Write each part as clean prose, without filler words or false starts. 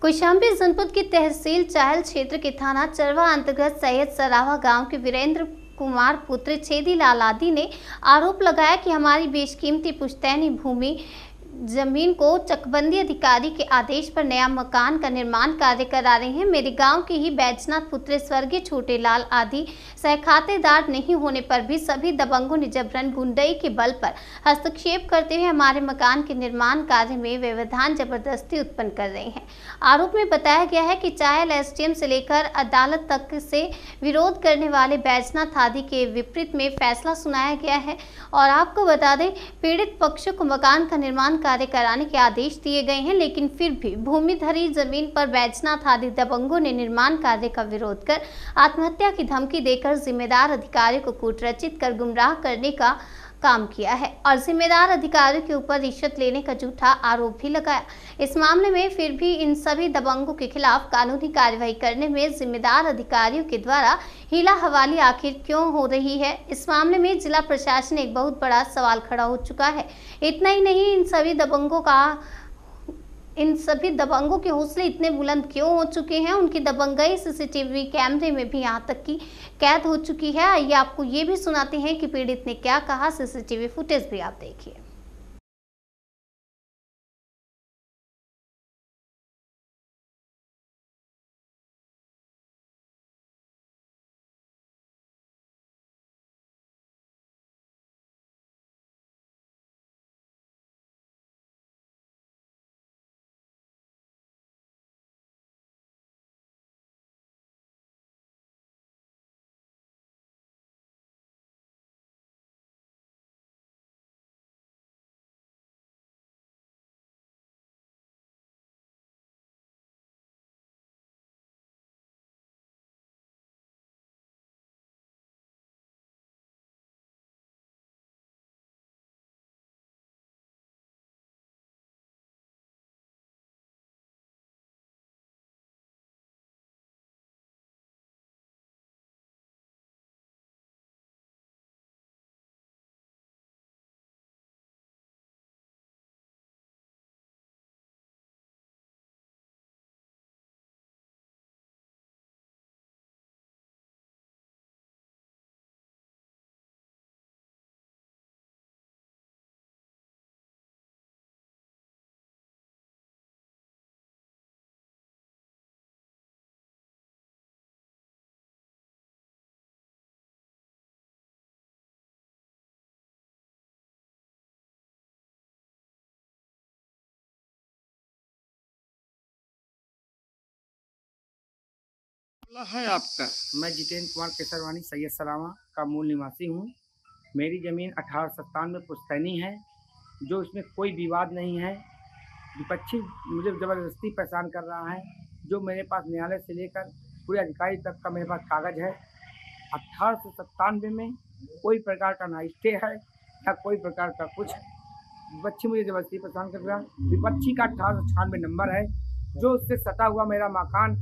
कौशाम्बी जनपद की तहसील चाहल क्षेत्र के थाना चरवा अंतर्गत सैयद सरावा गांव के वीरेंद्र कुमार पुत्र छेदी लाल आदि ने आरोप लगाया कि हमारी बेशकीमती पुश्तैनी भूमि जमीन को चकबंदी अधिकारी के आदेश पर नया मकान का निर्माण कार्य करा रहे हैं। मेरे गांव के ही बैजनाथ पुत्र स्वर्गीय छोटे लाल आदि सहखातेदार नहीं होने पर भी सभी दबंगों ने जबरन गुंडई के बल पर हस्तक्षेप करते हुए हमारे मकान के निर्माण कार्य में व्यवधान जबरदस्ती उत्पन्न कर रहे हैं। आरोप में बताया गया है कि चाहल एसडीएम से लेकर अदालत तक से विरोध करने वाले बैजनाथ आदि के विपरीत में फैसला सुनाया गया है। और आपको बता दें, पीड़ित पक्षों को मकान का निर्माण कार्य कराने के आदेश दिए गए हैं, लेकिन फिर भी भूमिधरी जमीन पर बैजनाथ आदि दबंगों ने निर्माण कार्य का विरोध कर आत्महत्या की धमकी देकर जिम्मेदार अधिकारियों को कूटरचित कर गुमराह करने का काम किया है और जिम्मेदार अधिकारियों के ऊपर रिश्वत लेने का झूठा आरोप भी लगाया। इस मामले में फिर भी इन सभी दबंगों के खिलाफ कानूनी कार्रवाई करने में जिम्मेदार अधिकारियों के द्वारा हीला हवाली आखिर क्यों हो रही है। इस मामले में जिला प्रशासन एक बहुत बड़ा सवाल खड़ा हो चुका है। इतना ही नहीं, इन सभी दबंगों के हौसले इतने बुलंद क्यों हो चुके हैं, उनकी दबंगई सीसीटीवी कैमरे में भी यहाँ तक की कैद हो चुकी है। आइए आपको ये भी सुनाते हैं कि पीड़ित ने क्या कहा। सीसीटीवी फुटेज भी आप देखिए। है आपका। मैं जितेंद्र कुमार केसरवानी सैयद सलामा का मूल निवासी हूँ। मेरी ज़मीन 1897 पुश्तैनी है, जो इसमें कोई विवाद नहीं है। विपक्षी मुझे ज़बरदस्ती परेशान कर रहा है, जो मेरे पास न्यायालय से लेकर पूरे अधिकारी तक का मेरे पास कागज़ है। 1897 में कोई प्रकार का ना स्टे है ना कोई प्रकार का कुछ है। विपक्षी मुझे ज़बरदस्ती परेशान कर रहा है। विपक्षी का 1896 नंबर है, जो उससे सटा हुआ मेरा मकान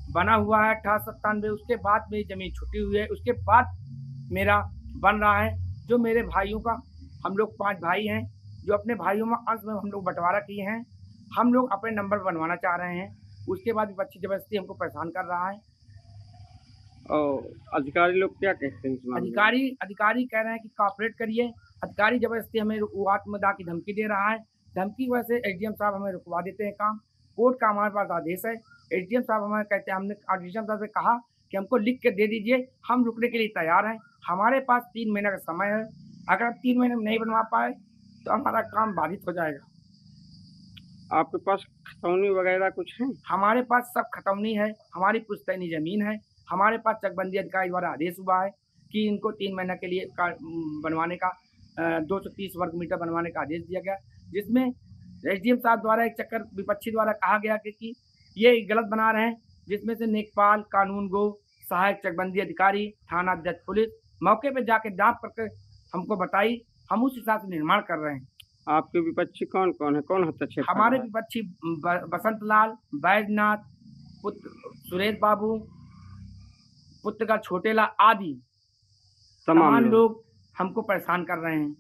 बना हुआ है 1897। उसके बाद मेरी ज़मीन छुटी हुई है, उसके बाद मेरा बन रहा है। जो मेरे भाइयों का, हम लोग 5 भाई हैं, जो अपने भाइयों में अंश में हम लोग बंटवारा किए हैं। हम लोग अपने नंबर बनवाना चाह रहे हैं। उसके बाद विपक्षी ज़बरदस्ती हमको परेशान कर रहा है। और अधिकारी लोग क्या कहते हैं इस मामले में? अधिकारी कह रहे हैं कि कॉपरेट करिए। अधिकारी ज़बरदस्ती हमें आत्मदाह की धमकी दे रहा है। धमकी की वजह से एसडीएम साहब हमें रुकवा देते हैं काम। कोर्ट का हमारे पास आदेश है। एसडीएम साहब हमें कहते हैं, हमने एसडीएम साहब से कहा कि हमको लिख के दे दीजिए, हम रुकने के लिए तैयार हैं। हमारे पास 3 महीने का समय है। अगर हम 3 महीने में नहीं बनवा पाए तो हमारा काम बाधित हो जाएगा। आपके पास खतौनी वगैरह कुछ है? हमारे पास सब खतौनी है। हमारी पुश्तैनी ज़मीन है। हमारे पास चकबंदी अधिकारी द्वारा आदेश हुआ है कि इनको 3 महीने के लिए बनवाने का 230 वर्ग मीटर बनवाने का आदेश दिया गया, जिसमें एसडीएम साहब द्वारा एक चक्कर विपक्षी द्वारा कहा गया कि ये गलत बना रहे हैं, जिसमें से लेखपाल, कानून गो, सहायक चकबंदी अधिकारी, थाना अध्यक्ष पुलिस मौके पर जाके जांच करके हमको बताई। हम उस हिसाब से निर्माण कर रहे हैं। आपके विपक्षी कौन कौन है, कौन हस्तक्षेप? हमारे विपक्षी बसंत लाल, बैजनाथ, पुत्र सुरेश बाबू, पुत्र का छोटे लाल आदि तमाम लोग हमको परेशान कर रहे हैं।